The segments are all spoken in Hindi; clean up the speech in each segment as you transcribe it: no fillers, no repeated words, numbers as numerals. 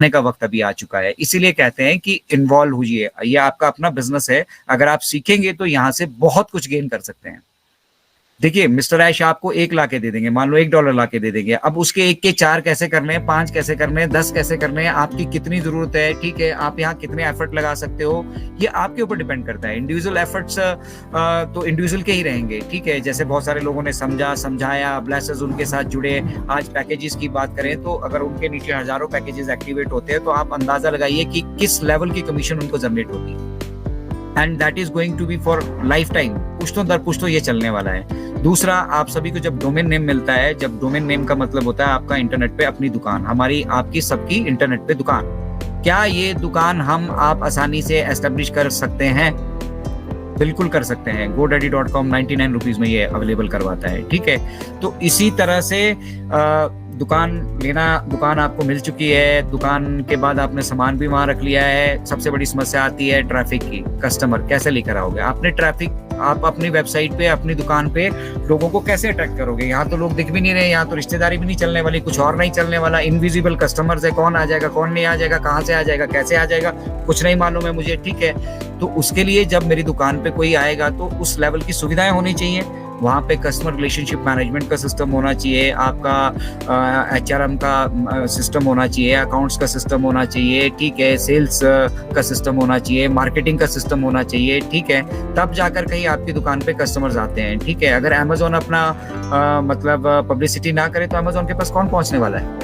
का वक्त अभी आ चुका है। इसीलिए कहते हैं कि इन्वॉल्व होइए, ये आपका अपना बिजनेस है, अगर आप सीखेंगे तो यहाँ से बहुत कुछ गेन कर सकते हैं। देखिए मिस्टर ऐश आपको 1 ला के दे देंगे, मान लो $1 ला के दे देंगे, अब उसके 1 के 4 कैसे करने हैं, 5 कैसे करने हैं, 10 कैसे करने हैं, आपकी कितनी जरूरत है, ठीक है, आप यहाँ कितने एफर्ट लगा सकते हो, ये आपके ऊपर डिपेंड करता है। इंडिविजुअल एफर्ट्स तो इंडिविजुअल के ही रहेंगे, ठीक है, जैसे बहुत सारे लोगों ने समझाया, ब्लेसर्स उनके साथ जुड़े। आज पैकेजेस की बात करें तो अगर उनके नीचे हजारों पैकेजेस एक्टिवेट होते हैं तो आप अंदाजा लगाइए कि किस लेवल की कमीशन उनको जनरेट होती है। And that is going to be for lifetime, पुश्तों दर पुश्तों ये चलने वाला है। दूसरा, आप सभी को जब डोमेन नेम मिलता है, जब डोमेन नेम का मतलब होता है आपका इंटरनेट पे अपनी दुकान, हमारी आपकी सबकी इंटरनेट पे दुकान। क्या ये दुकान आप आसानी से एस्टेब्लिश कर सकते हैं? बिल्कुल कर सकते हैं। godaddy.com 99 रुपीज में ये अवेलेबल करवाता है, ठीक है। तो इसी तरह से दुकान आपको मिल चुकी है, दुकान के बाद आपने सामान भी वहां रख लिया है। सबसे बड़ी समस्या आती है ट्रैफिक की। कस्टमर कैसे लेकर आओगे? आपने ट्रैफिक, आप अपनी वेबसाइट पे, अपनी दुकान पे लोगों को कैसे अट्रैक्ट करोगे? यहाँ तो लोग दिख भी नहीं रहे, यहाँ तो रिश्तेदारी भी नहीं चलने वाली, कुछ और नहीं चलने वाला, इनविजिबल कस्टमर्स है, कौन आ जाएगा, कौन नहीं आ जाएगा, कहाँ से आ जाएगा, कैसे आ जाएगा, कुछ नहीं मालूम है मुझे, ठीक है। तो उसके लिए जब मेरी दुकान पे कोई आएगा तो उस लेवल की सुविधाएं होनी चाहिए। वहाँ पे कस्टमर रिलेशनशिप मैनेजमेंट का सिस्टम होना चाहिए, आपका HRM का सिस्टम होना चाहिए, अकाउंट्स का सिस्टम होना चाहिए, ठीक है, सेल्स का सिस्टम होना चाहिए, मार्केटिंग का सिस्टम होना चाहिए, ठीक है। तब जाकर कहीं आपकी दुकान पे कस्टमर्स आते हैं, ठीक है। अगर अमेजोन अपना मतलब पब्लिसिटी ना करे तो अमेजोन के पास कौन पहुंचने वाला है?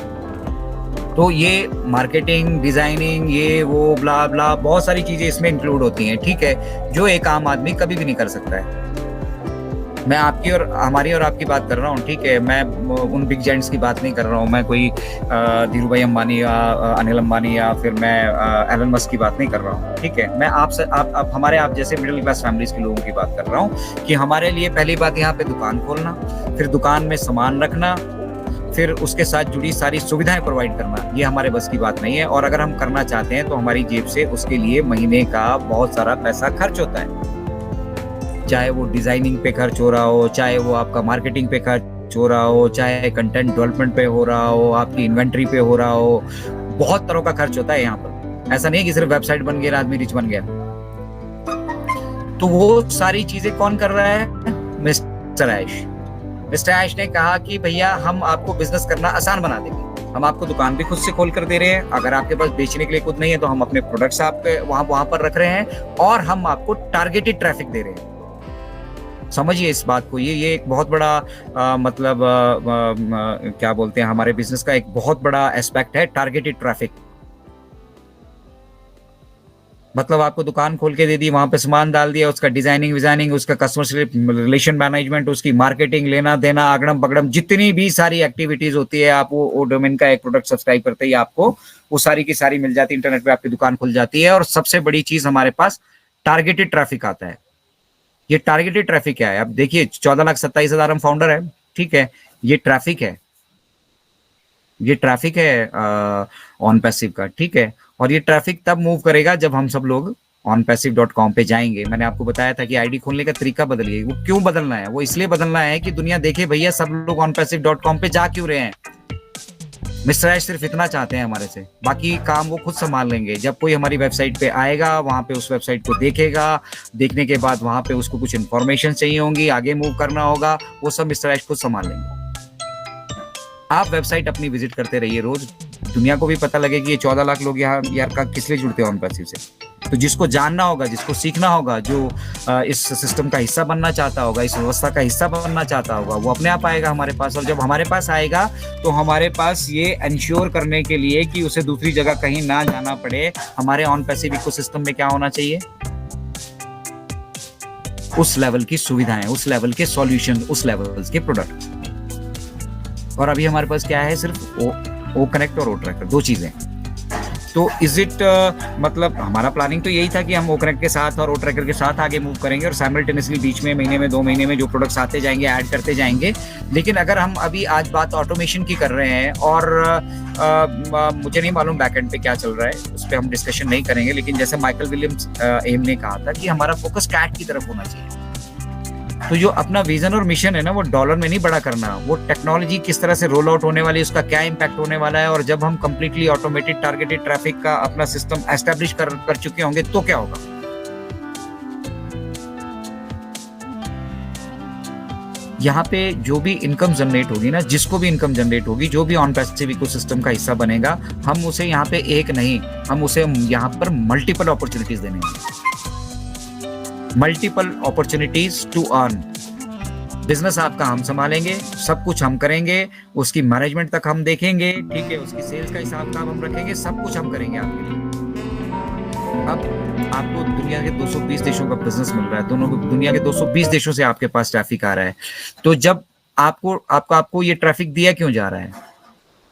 तो ये मार्केटिंग, डिजाइनिंग, ये वो ब्ला ब्ला बहुत सारी चीजें इसमें इंक्लूड होती हैं, ठीक है, जो एक आम आदमी कभी भी नहीं कर सकता है। मैं आपकी और हमारी और आपकी बात कर रहा हूँ, ठीक है, मैं उन बिग जायंट्स की बात नहीं कर रहा हूँ, मैं कोई धीरू भाई अंबानी या अनिल अंबानी या फिर मैं एलन मस्क की बात नहीं कर रहा हूँ, ठीक है। मैं आपसे आप हमारे आप जैसे मिडिल क्लास फैमिलीज के लोगों की बात कर रहा हूँ कि हमारे लिए पहली बात यहाँ पे दुकान खोलना, फिर दुकान में सामान रखना, फिर उसके साथ जुड़ी सारी सुविधाएं प्रोवाइड करना, ये हमारे बस की बात नहीं है। और अगर हम करना चाहते हैं तो हमारी जेब से उसके लिए महीने का बहुत सारा पैसा खर्च होता है, चाहे वो डिजाइनिंग पे खर्च हो रहा हो, चाहे वो आपका मार्केटिंग पे खर्च हो रहा हो, चाहे कंटेंट डेवलपमेंट पे हो रहा हो, आपकी इन्वेंट्री पे हो रहा हो, बहुत तरह का खर्च होता है यहाँ पर। ऐसा नहीं है कि सिर्फ वेबसाइट बन गया आदमी रिच बन गया। तो वो सारी चीजें कौन कर रहा है? मिस्टर ऐश। मिस्टर ऐश ने कहा कि भैया हम आपको बिजनेस करना आसान बना देंगे, हम आपको दुकान भी खुद से खोल कर दे रहे हैं, अगर आपके पास बेचने के लिए खुद नहीं है तो हम अपने प्रोडक्ट्स आपके वहां पर रख रहे हैं, और हम आपको टारगेटेड ट्रैफिक दे रहे हैं। समझिए इस बात को, ये एक बहुत बड़ा मतलब क्या बोलते हैं, हमारे बिजनेस का एक बहुत बड़ा एस्पेक्ट है टारगेटेड ट्रैफिक। मतलब आपको दुकान खोल के दे दी, वहां पे सामान डाल दिया, उसका डिजाइनिंग, उसका कस्टमर रिलेशन मैनेजमेंट, उसकी मार्केटिंग, लेना देना, आगड़म पगड़म, जितनी भी सारी एक्टिविटीज होती है, आप वो डोमेन का एक प्रोडक्ट सब्सक्राइब करते ही आपको वो सारी की सारी मिल जाती है, इंटरनेट पे आपकी दुकान खुल जाती है। और सबसे बड़ी चीज हमारे पास टारगेटेड ट्रैफिक आता है। ये टारगेटेड ट्रैफिक क्या है? अब देखिए 14,27,000 हम फाउंडर है, ठीक है, ये ट्रैफिक है, ये ट्रैफिक है ऑन पैसिव का, ठीक है। और ये ट्रैफिक तब मूव करेगा जब हम सब लोग onpassive.com पे जाएंगे। मैंने आपको बताया था कि आईडी खोलने का तरीका बदल गया। वो क्यों बदलना है? वो इसलिए बदलना है कि दुनिया देखे भैया सब लोग onpassive.com पे जा क्यों रहे हैं। मिस्टर ऐश सिर्फ इतना चाहते हैं हमारे से, बाकी काम वो खुद संभाल लेंगे। जब कोई हमारी वेबसाइट पे आएगा, वहां पे उस वेबसाइट को देखेगा, देखने के बाद वहां पे उसको कुछ इन्फॉर्मेशन चाहिए होंगी, आगे मूव करना होगा, वो सब मिस्टर ऐश खुद संभाल लेंगे। आप वेबसाइट अपनी विजिट करते रहिए रोज, दुनिया को भी पता लगे कि ये 14 लाख लोग यहाँ यार का किस लिए जुड़ते हैं onpassive से। तो जिसको जानना होगा, जिसको सीखना होगा, जो इस सिस्टम का हिस्सा बनना चाहता होगा, इस व्यवस्था का हिस्सा बनना चाहता होगा, वो अपने आप आएगा हमारे पास। और जब हमारे पास आएगा तो हमारे पास ये इंश्योर करने के लिए कि उसे दूसरी जगह कहीं ना जाना पड़े, हमारे onpassive इकोसिस्टम में क्या होना चाहिए? उस लेवल की सुविधाएं, उस लेवल के सॉल्यूशन, उस लेवल के प्रोडक्ट। और अभी हमारे पास क्या है? सिर्फ ओ कनेक्ट और ओ ट्रैकर, दो चीजें। तो इज इट मतलब हमारा प्लानिंग तो यही था कि हम ओ कनेक्ट के साथ और ओ ट्रैकर के साथ आगे मूव करेंगे और साइमल्टेनियसली बीच में महीने में 2 महीने में जो प्रोडक्ट्स आते जाएंगे, ऐड करते जाएंगे। लेकिन अगर हम अभी आज बात ऑटोमेशन की कर रहे हैं और मुझे नहीं मालूम बैकएंड पे क्या चल रहा है, उस पर हम डिस्कशन नहीं करेंगे। लेकिन जैसे माइकल विलियम्स एम ने कहा था कि हमारा फोकस कैट की तरफ होना चाहिए। तो जो अपना विजन और मिशन है ना, वो डॉलर में नहीं बड़ा करना, वो टेक्नोलॉजी किस तरह से रोल आउट होने वाली है, उसका क्या इम्पैक्ट होने वाला है, और जब हम कंप्लीटली ऑटोमेटेड टारगेटेड ट्रैफिक का अपना सिस्टम एस्टेब्लिश कर चुके होंगे तो क्या होगा। यहाँ पे जो भी इनकम जनरेट होगी ना, जिसको भी इनकम जनरेट होगी, जो भी ऑन पैसिव इकोसिस्टम का हिस्सा बनेगा, हम उसे यहाँ पे एक नहीं, हम उसे यहाँ पर मल्टीपल अपॉर्चुनिटीज देने हैं, multiple opportunities to earn. Business आपका हम संभालेंगे, सब कुछ हम करेंगे, उसकी मैनेजमेंट तक हम देखेंगे, ठीक है, उसकी सेल्स का हिसाब किताब हम रखेंगे, सब कुछ हम करेंगे आपके लिए। अब आपको दुनिया के 220 देशों का बिजनेस मिल रहा है, दुनिया के 220 देशों से आपके पास ट्रैफिक आ रहा है, तो जब आपको ये ट्रैफिक दिया क्यों जा रहा है,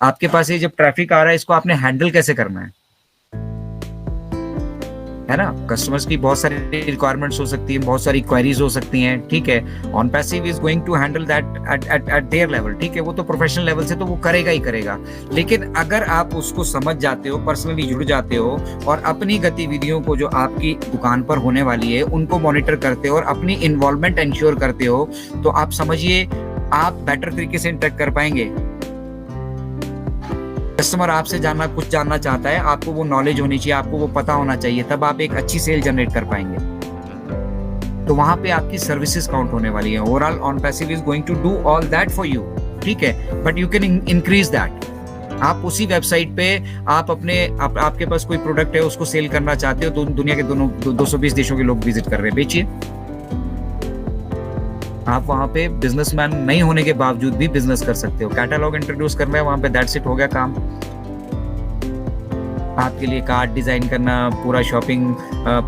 आपके पास ये जब ट्रैफिक आ रहा है, इसको आपने हैंडल कैसे करना है ना। कस्टमर्स की बहुत सारी रिक्वायरमेंट्स हो सकती है, बहुत सारी क्वेरीज हो सकती हैं, ठीक है, On Passive is going to handle that at their level, ठीक है, वो तो प्रोफेशनल लेवल से तो वो करेगा ही करेगा। लेकिन अगर आप उसको समझ जाते हो, पर्सनली जुड़ जाते हो, और अपनी गतिविधियों को जो आपकी दुकान पर होने वाली है उनको मॉनिटर करते हो और अपनी इन्वॉल्वमेंट इंश्योर करते हो, तो आप समझिए आप बेटर तरीके से इंटरेक्ट कर पाएंगे। कस्टमर आपसे कुछ जानना चाहता है, आपको वो नॉलेज होनी चाहिए, आपको वो पता होना चाहिए, तब आप एक अच्छी सेल जनरेट कर पाएंगे। तो वहां पे आपकी सर्विसेज काउंट होने वाली है। Overall On Passive is going to do all that for you, ठीक है, but you can increase that. आप उसी वेबसाइट पे आप आपके पास कोई प्रोडक्ट है, उसको सेल करना चाहते हो, दुनिया के 220 देशों के लोग विजिट कर रहे हैं, बेचिए। आप वहां पे बिजनेसमैन नहीं होने के बावजूद भी बिजनेस कर सकते हो। कैटलॉग इंट्रोड्यूस करना है वहां पे, दैट्स इट, हो गया काम। आपके लिए कार्ड डिजाइन करना, पूरा शॉपिंग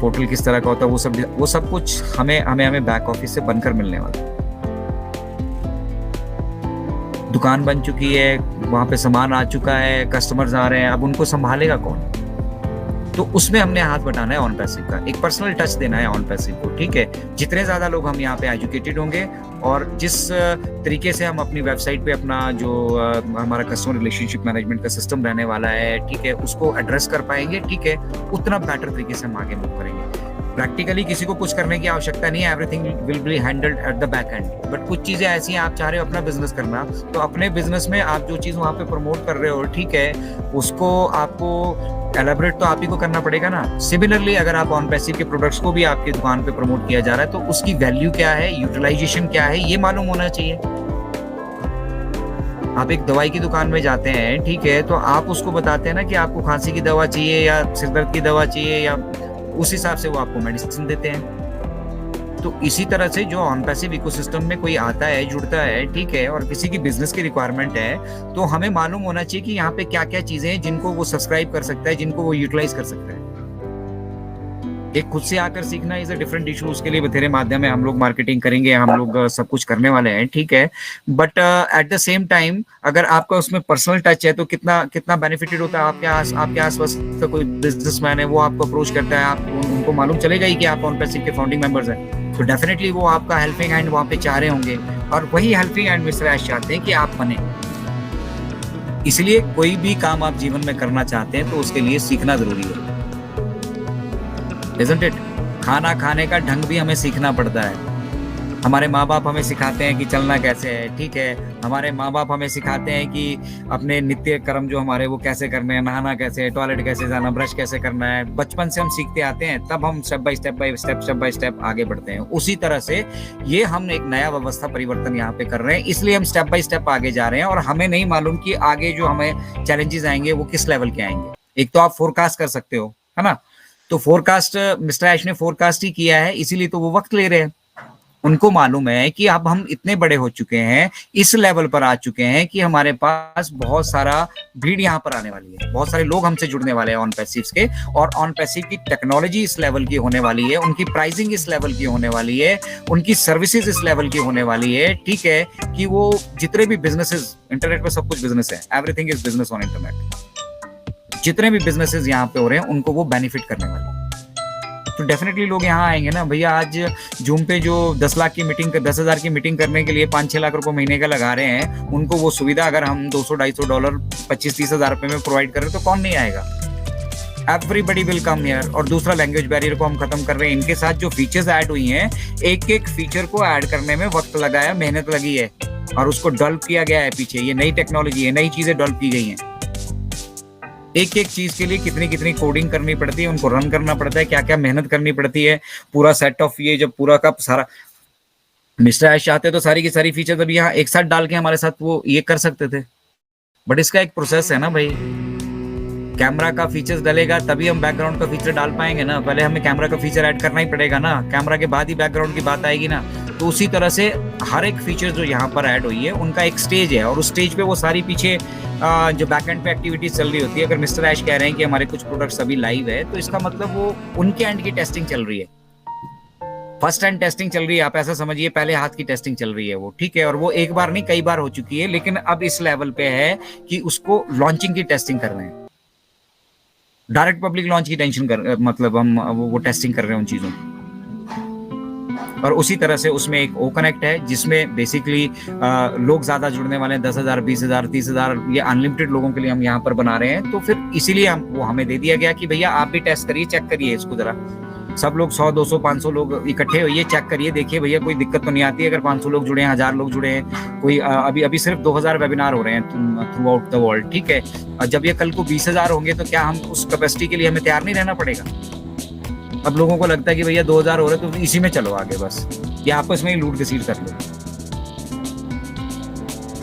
पोर्टल किस तरह का होता है, वो सब कुछ हमें बैक ऑफिस से बनकर मिलने वाला। दुकान बन चुकी है, वहां पे सामान आ चुका है, कस्टमर्स आ रहे हैं, अब उनको संभालेगा कौन। तो उसमें हमने हाथ बटाना है ऑन पैसिव का, एक पर्सनल टच देना है ऑन पैसिव को, ठीक है। जितने ज्यादा लोग हम यहाँ पे एजुकेटेड होंगे और जिस तरीके से हम अपनी वेबसाइट पे अपना जो हमारा कस्टमर रिलेशनशिप मैनेजमेंट का सिस्टम रहने वाला है, ठीक है, उसको एड्रेस कर पाएंगे, ठीक है, उतना बेटर तरीके से हम आगे मूव करेंगे। प्रैक्टिकली किसी को कुछ करने की आवश्यकता नहीं है, everything will be handled at the back and. But कुछ चीजें ऐसी हैं, आप चाह रहे हो अपना बिजनेस करना, तो अपने बिजनेस में आप जो चीज वहां पे प्रमोट कर रहे हो, ठीक है, उसको आपको एलेबरेट तो आप ही को करना पड़ेगा ना। सिमिलरली अगर आप ऑन पैसिव के प्रोडक्ट्स को भी आपकी दुकान पे प्रमोट किया जा रहा है, तो उसकी वैल्यू क्या है, यूटिलाइजेशन क्या है, ये मालूम होना चाहिए। आप एक दवाई की दुकान में जाते हैं, ठीक है, तो आप उसको बताते हैं ना कि आपको खांसी की दवा चाहिए या सिरदर्द की दवा चाहिए, या उस हिसाब से वो आपको मेडिसिन देते हैं। तो इसी तरह से जो ऑन पैसिव इकोसिस्टम में कोई आता है, जुड़ता है, ठीक है, और किसी की बिजनेस की रिक्वायरमेंट है, तो हमें मालूम होना चाहिए कि यहाँ पे क्या क्या चीजें हैं जिनको वो सब्सक्राइब कर सकता है, जिनको वो यूटिलाइज कर सकता है। एक खुद से आकर सीखना इज अ डिफरेंट इशू, उसके लिए बथेरे माध्यम है, हम लोग मार्केटिंग करेंगे, हम लोग सब कुछ करने वाले हैं, ठीक है, but at the same time अगर आपका उसमें पर्सनल टच है तो कितना बेनिफिटेड होता है। आपके आसपास का कोई बिजनेसमैन है, वो आपको अप्रोच करता है, आप उनको मालूम चलेगा ही कि आप ऑन पैसिव के फाउंडिंग मेंबर्स हैं, तो डेफिनेटली वो आपका हेल्पिंग हैंड वहां पे चाह रहे होंगे, और वही हेल्पिंग हैंड मिस्टर ऐश चाहते हैं कि आप बने। इसलिए कोई भी काम आप जीवन में करना चाहते हैं तो उसके लिए सीखना जरूरी है, isn't it? खाना खाने का ढंग भी हमें सीखना पड़ता है। हमारे माँ बाप हमें सिखाते हैं कि चलना कैसे है, ठीक है, हमारे माँ बाप हमें सिखाते हैं कि अपने नित्य कर्म जो हमारे वो कैसे करने हैं, नहाना कैसे है, टॉयलेट कैसे जाना, ब्रश कैसे करना है, बचपन से हम सीखते आते हैं, तब हम स्टेप बाय स्टेप आगे बढ़ते हैं। उसी तरह से ये हम एक नया व्यवस्था परिवर्तन यहाँ पे कर रहे हैं, इसलिए हम स्टेप बाय स्टेप आगे जा रहे हैं, और हमें नहीं मालूम कि आगे जो हमें चैलेंजेस आएंगे वो किस लेवल के आएंगे। एक तो आप फोरकास्ट कर सकते हो, है ना, तो फोरकास्ट मिस्टर ऐश ने फोरकास्ट ही किया है, इसीलिए तो वो वक्त ले रहे हैं। उनको मालूम है कि अब हम इतने बड़े हो चुके हैं, इस लेवल पर आ चुके हैं कि हमारे पास बहुत सारा भीड़ यहाँ पर आने वाली है, बहुत सारे लोग हमसे जुड़ने वाले हैं ऑन पैसिव के, और ऑन पैसिव की टेक्नोलॉजी इस लेवल की होने वाली है, उनकी प्राइसिंग इस लेवल की होने वाली है, उनकी सर्विसेज इस लेवल की होने वाली है, ठीक है, कि वो जितने भी बिजनेसेस, इंटरनेट पर सब कुछ बिजनेस है, everything is business on internet, जितने भी बिजनेसेस यहाँ पे हो रहे हैं उनको वो बेनिफिट करने वाले हैं। तो डेफिनेटली लोग यहाँ आएंगे ना भैया। आज जूम पे जो 10 लाख की मीटिंग, 10,000 की मीटिंग करने के लिए 5-6 लाख रुपए महीने का लगा रहे हैं, उनको वो सुविधा अगर हम $200-250 $25-30 रुपए में प्रोवाइड करें तो कौन नहीं आएगा। Everybody will come here. और दूसरा, लैंग्वेज बैरियर को हम खत्म कर रहे हैं। इनके साथ जो फीचर्स ऐड हुई हैं, एक एक फीचर को ऐड करने में वक्त लगाया, मेहनत लगी है और उसको डेवलप किया गया है पीछे। ये नई टेक्नोलॉजी है, नई चीजें डेवलप की गई हैं। एक एक चीज के लिए कितनी कितनी कोडिंग करनी पड़ती है, उनको रन करना पड़ता है, क्या क्या मेहनत करनी पड़ती है, पूरा सेट ऑफ ये जब पूरा का सारा मिस्टर ऐश चाहते तो सारी की सारी फीचर्स अभी यहाँ एक साथ डाल के हमारे साथ वो ये कर सकते थे। बट इसका एक प्रोसेस है ना भाई, कैमरा का फीचर्स डलेगा तभी हम बैकग्राउंड का फीचर डाल पाएंगे ना। पहले हमें कैमरा का फीचर ऐड करना ही पड़ेगा ना, कैमरा के बाद ही बैकग्राउंड की बात आएगी ना। तो उसी तरह से हर एक फीचर जो यहाँ पर ऐड हुई है उनका एक स्टेज है, और उस स्टेज पे वो सारी पीछे जो बैकएंड पे एक्टिविटीज चल रही होती है। अगर मिस्टर ऐश कह रहे हैं कि हमारे कुछ प्रोडक्ट्स अभी लाइव है, तो इसका मतलब वो उनके एंड की टेस्टिंग चल रही है, फर्स्ट हैंड टेस्टिंग चल रही है। आप ऐसा समझिए, पहले हाथ की टेस्टिंग चल रही है वो, ठीक है। और वो एक बार नहीं कई बार हो चुकी है, लेकिन अब इस लेवल पे है कि उसको लॉन्चिंग की टेस्टिंग कर रहे हैं, डायरेक्ट पब्लिक लॉन्च की टेंशन कर, मतलब हम वो टेस्टिंग कर रहे हैं उन चीजों की। और उसी तरह से उसमें एक ओ कनेक्ट है, जिसमें बेसिकली लोग ज्यादा जुड़ने वाले हैं, 10,000 20,000 30,000 ये अनलिमिटेड लोगों के लिए हम यहाँ पर बना रहे हैं। तो फिर इसीलिए वो हमें दे दिया गया कि भैया आप भी टेस्ट करिए, चेक करिए इसको जरा। सब लोग 100 200 500 लोग इकट्ठे होइए, चेक करिए, देखिए भैया कोई दिक्कत तो नहीं आती है। अगर 500 लोग जुड़े हैं, 1000 लोग जुड़े हैं, कोई अभी सिर्फ 2000 वेबिनार हो रहे हैं थ्रू आउट द वर्ल्ड, ठीक है। और जब ये कल को 20,000 होंगे तो क्या हम उस कैपेसिटी के लिए हमें तैयार नहीं रहना पड़ेगा? अब लोगों को लगता है कि भैया 2000 हो रहे तो इसी में चलो आगे, बस ये आपस में ही लूट घसीट कर लो।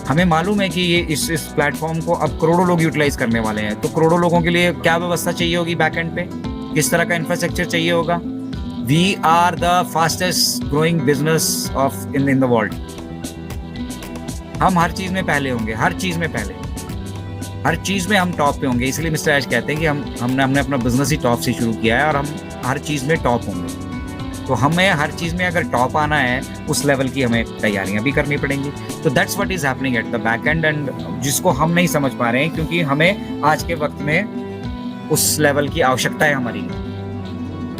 हमें मालूम है कि ये इस प्लेटफॉर्म को अब करोड़ों लोग यूटिलाइज करने वाले हैं, तो करोड़ों लोगों के लिए क्या व्यवस्था चाहिए होगी बैकएंड पे, किस तरह का इंफ्रास्ट्रक्चर चाहिए होगा। We are the fastest growing business of in the world. हम हर चीज में पहले होंगे, हर चीज में पहले, हर चीज में हम टॉप पे होंगे। इसलिए मिस्टर ऐश कहते हैं कि हमने अपना बिजनेस ही टॉप से शुरू किया है और हम हर चीज में टॉप होंगे। तो हमें हर चीज में अगर टॉप आना है, उस लेवल की हमें तैयारियां भी करनी पड़ेंगी। तो that's what is happening at the back and, and जिसको हम नहीं समझ पा रहे हैं, क्योंकि हमें आज के वक्त में उस लेवल की आवश्यकता है हमारी।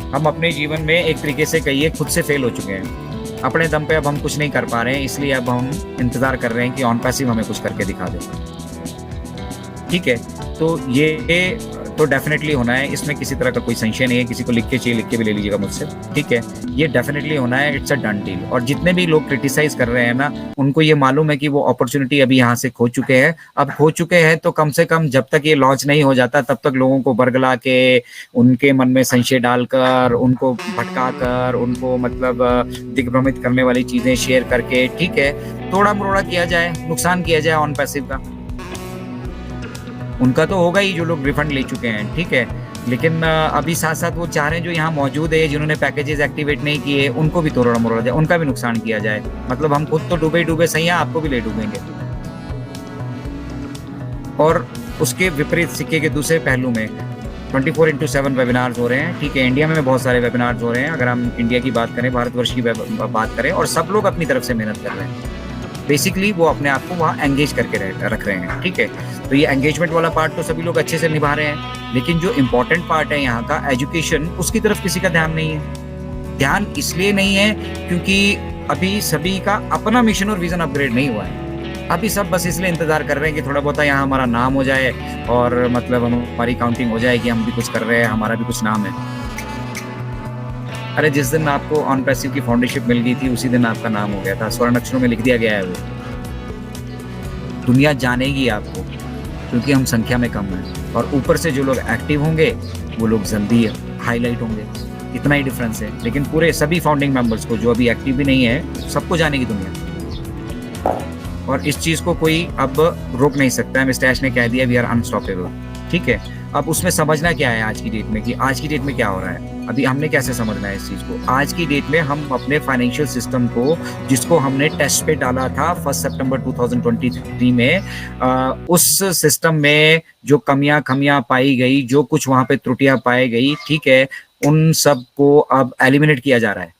हम अपने जीवन में एक तरीके से कहिए खुद से फेल हो चुके हैं, अपने दम पे अब हम कुछ नहीं कर पा रहे हैं, इसलिए अब हम इंतजार कर रहे हैं कि ऑन पैसिव हमें कुछ करके दिखा दे, ठीक है। तो ये तो डेफिनेटली होना है, इसमें किसी तरह का कोई संशय नहीं है। किसी को लिख के चाहिए, लिख के भी ले लीजिएगा मुझसे, ठीक है। ये डेफिनेटली होना है, इट्स अ डन डील। और जितने भी लोग क्रिटिसाइज कर रहे हैं ना, उनको ये मालूम है कि वो अपॉर्चुनिटी अभी यहाँ से खो चुके हैं। अब खो चुके हैं तो कम से कम जब तक ये लॉन्च नहीं हो जाता, तब तक लोगों को बरगला के, उनके मन में संशय डालकर, उनको भटका कर, उनको मतलब दिग्भ्रमित करने वाली चीजें शेयर करके, ठीक है, तोड़ा मरोड़ा किया जाए, नुकसान किया जाए ऑन पैसिव का। उनका तो होगा ही जो लोग रिफंड ले चुके हैं, ठीक है। लेकिन अभी साथ साथ वो चाह रहे हैं जो यहाँ मौजूद है, जिन्होंने पैकेजेस एक्टिवेट नहीं किए, उनको भी तोड़ा मरोड़ा जाए, उनका भी नुकसान किया जाए। मतलब हम खुद तो डूबे सही है, आपको भी ले डूबेंगे। और उसके विपरीत सिक्के के दूसरे पहलू में 24/7 वेबिनार्स हो रहे हैं, ठीक है। इंडिया में बहुत सारे वेबिनार्स हो रहे हैं। अगर हम इंडिया की बात करें, भारतवर्ष की बात करें, और सब लोग अपनी तरफ से मेहनत कर रहे हैं। बेसिकली वो अपने आप को वहाँ एंगेज करके रख रहे हैं, ठीक है। तो ये एंगेजमेंट वाला पार्ट तो सभी लोग अच्छे से निभा रहे हैं, लेकिन जो इम्पोर्टेंट पार्ट है यहाँ का एजुकेशन, उसकी तरफ किसी का ध्यान नहीं है। ध्यान इसलिए नहीं है क्योंकि अभी सभी का अपना मिशन और विजन अपग्रेड नहीं हुआ है। अभी सब बस इसलिए इंतजार कर रहे हैं कि थोड़ा बहुत यहाँ हमारा नाम हो जाए, और मतलब हमारी काउंटिंग हो जाए कि हम भी कुछ कर रहे हैं, हमारा भी कुछ नाम है। अरे जिस दिन आपको ऑन पैसिव की फाउंडरशिप मिल गई थी, उसी दिन आपका नाम हो गया था, स्वर्ण अक्षरों में लिख दिया गया है। वो दुनिया जानेगी आपको, क्योंकि हम संख्या में कम हैं, और ऊपर से जो लोग एक्टिव होंगे वो लोग जल्दी हाईलाइट होंगे। इतना ही डिफरेंस है। लेकिन पूरे सभी फाउंडिंग मेंबर्स को, जो अभी एक्टिव भी नहीं है, सबको जानेगी दुनिया, और इस चीज को कोई अब रोक नहीं सकता है। मिस्टर ऐश ने कह दिया वी आर अनस्टॉपेबल, ठीक है। अब उसमें समझना क्या है आज की डेट में, कि आज की डेट में क्या हो रहा है। अभी हमने कैसे समझना है इस चीज को। आज की डेट में हम अपने फाइनेंशियल सिस्टम को, जिसको हमने टेस्ट पे डाला था 1 सितंबर 2023 में, उस सिस्टम में जो खमियां पाई गई, जो कुछ वहां पे त्रुटियां पाई गई, ठीक है, उन सब को अब एलिमिनेट किया जा रहा है,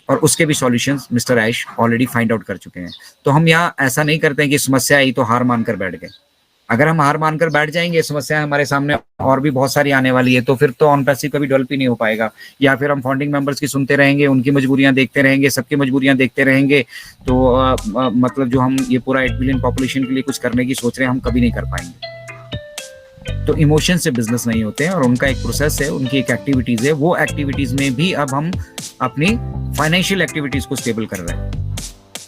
और उसके भी सॉल्यूशंस मिस्टर ऐश ऑलरेडी फाइंड आउट कर चुके हैं। तो हम यहाँ ऐसा नहीं करते हैं कि समस्या आई तो हार मानकर बैठ गए। अगर हम हार मानकर बैठ जाएंगे, समस्या हमारे सामने और भी बहुत सारी आने वाली है, तो फिर तो ऑन पैसिव कभी डेवलप ही नहीं हो पाएगा। या फिर हम फाउंडिंग मेंबर्स की सुनते रहेंगे, उनकी मजबूरियां देखते रहेंगे, सबकी मजबूरियां देखते रहेंगे, तो मतलब जो हम ये पूरा 8 बिलियन पॉपुलेशन के लिए कुछ करने की सोच रहे हैं, हम कभी नहीं कर पाएंगे। तो इमोशन से बिजनेस नहीं होते हैं, और उनका एक प्रोसेस है, उनकी एक एक्टिविटीज है। वो एक्टिविटीज में भी अब हम अपनी फाइनेंशियल एक्टिविटीज को स्टेबल कर रहे हैं।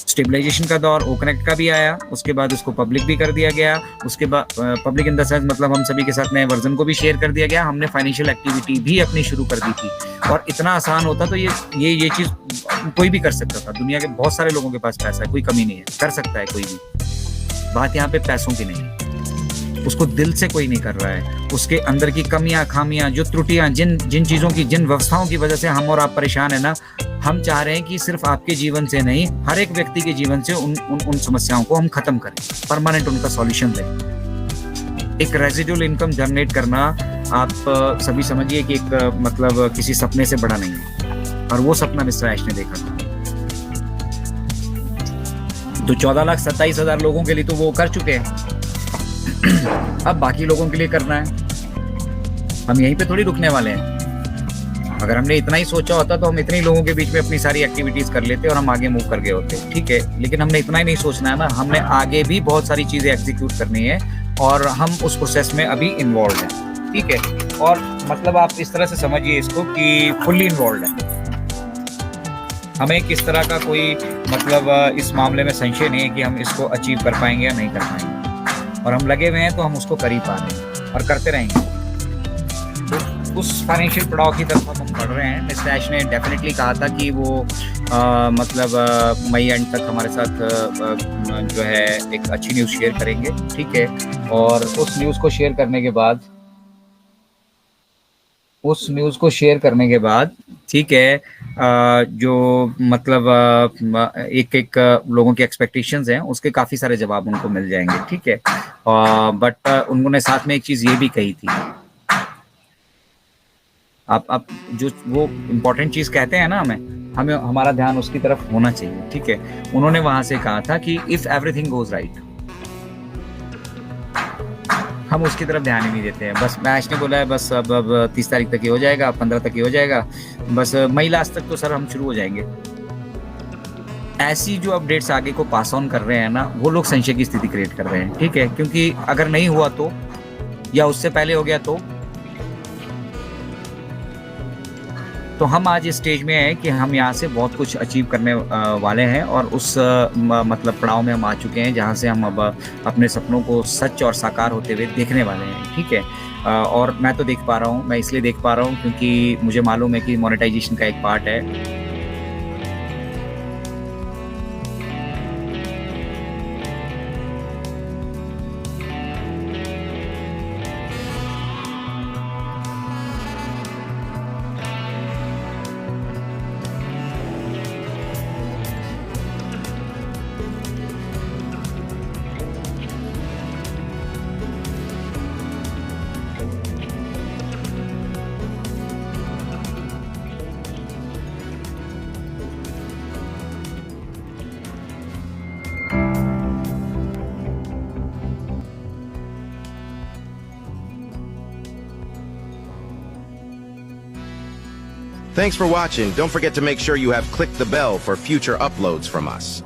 स्टेबलाइजेशन का दौर ओकनेक्ट का भी आया, उसके बाद उसको पब्लिक भी कर दिया गया, उसके बाद पब्लिक इन द सेंस मतलब हम सभी के साथ नए वर्जन को भी शेयर कर दिया गया। हमने फाइनेंशियल एक्टिविटी भी अपनी शुरू कर दी थी, और इतना आसान होता तो ये चीज कोई भी कर सकता था। दुनिया के बहुत सारे लोगों के पास पैसा है, कोई कमी नहीं है, कर सकता है कोई भी। बात यहाँ पे पैसों की नहीं, उसको दिल से कोई नहीं कर रहा है। उसके अंदर की कमियां, खामियां, जो त्रुटियां, जिन चीजों की, जिन व्यवस्थाओं की वजह से हम और आप परेशान है ना, हम चाह रहे हैं कि सिर्फ आपके जीवन से नहीं, हर एक व्यक्ति के जीवन से उन समस्याओं को हम खत्म करें, परमानेंट उनका सॉल्यूशन दें। एक रेजिडुअल इनकम जनरेट करना, आप सभी समझिए कि एक मतलब किसी सपने से बड़ा नहीं है, और वो सपना मिस्टर ऐश ने देखा था। तो 14,27,000 लोगों के लिए तो वो कर चुके हैं, अब बाकी लोगों के लिए करना है। हम यहीं पे थोड़ी रुकने वाले हैं। अगर हमने इतना ही सोचा होता तो हम इतने ही लोगों के बीच में अपनी सारी एक्टिविटीज कर लेते और हम आगे मूव कर गए होते, ठीक है। लेकिन हमने इतना ही नहीं सोचना है ना, हमने आगे भी बहुत सारी चीजें एग्जीक्यूट करनी है, और हम उस प्रोसेस में अभी इन्वॉल्व हैं, ठीक है। और मतलब आप इस तरह से समझिए इसको कि फुल्ली इन्वॉल्व है। हमें किस तरह का कोई मतलब इस मामले में संशय नहीं है कि हम इसको अचीव कर पाएंगे या नहीं कर पाएंगे, और हम लगे हुए हैं तो हम उसको कर ही पा रहे हैं और करते रहेंगे। तो उस फाइनेंशियल पड़ाव की तरफ हम बढ़ रहे हैं। मिस्टर ऐश ने डेफिनेटली कहा था कि वो मतलब मई एंड तक हमारे साथ जो है एक अच्छी न्यूज़ शेयर करेंगे, ठीक है। और उस न्यूज़ को शेयर करने के बाद ठीक है, जो मतलब एक लोगों की एक्सपेक्टेशंस हैं, उसके काफ़ी सारे जवाब उनको मिल जाएंगे, ठीक है। बट उन्होंने साथ में एक चीज़ ये भी कही थी, आप जो वो इम्पोर्टेंट चीज़ कहते हैं ना, हमें हमारा ध्यान उसकी तरफ होना चाहिए, ठीक है। उन्होंने वहाँ से कहा था कि इफ़ एवरीथिंग गोज राइट, हम उसकी तरफ ध्यान ही नहीं देते हैं। बस मैच ने बोला है बस अब 30 तारीख तक ही हो जाएगा, 15 तक ही हो जाएगा, बस मई लास्ट तक तो सर हम शुरू हो जाएंगे। ऐसी जो अपडेट्स आगे को पास ऑन कर रहे हैं ना, वो लोग संशय की स्थिति क्रिएट कर रहे हैं, ठीक है। क्योंकि अगर नहीं हुआ तो, या उससे पहले हो गया तो हम आज इस स्टेज में हैं कि हम यहाँ से बहुत कुछ अचीव करने वाले हैं, और उस मतलब पड़ाव में हम आ चुके हैं जहाँ से हम अब अपने सपनों को सच और साकार होते हुए देखने वाले हैं, ठीक है। और मैं तो देख पा रहा हूँ, मैं इसलिए देख पा रहा हूँ क्योंकि मुझे मालूम है कि मोनेटाइजेशन का एक पार्ट है। Thanks for watching. Don't forget to make sure you have clicked the bell for future uploads from us.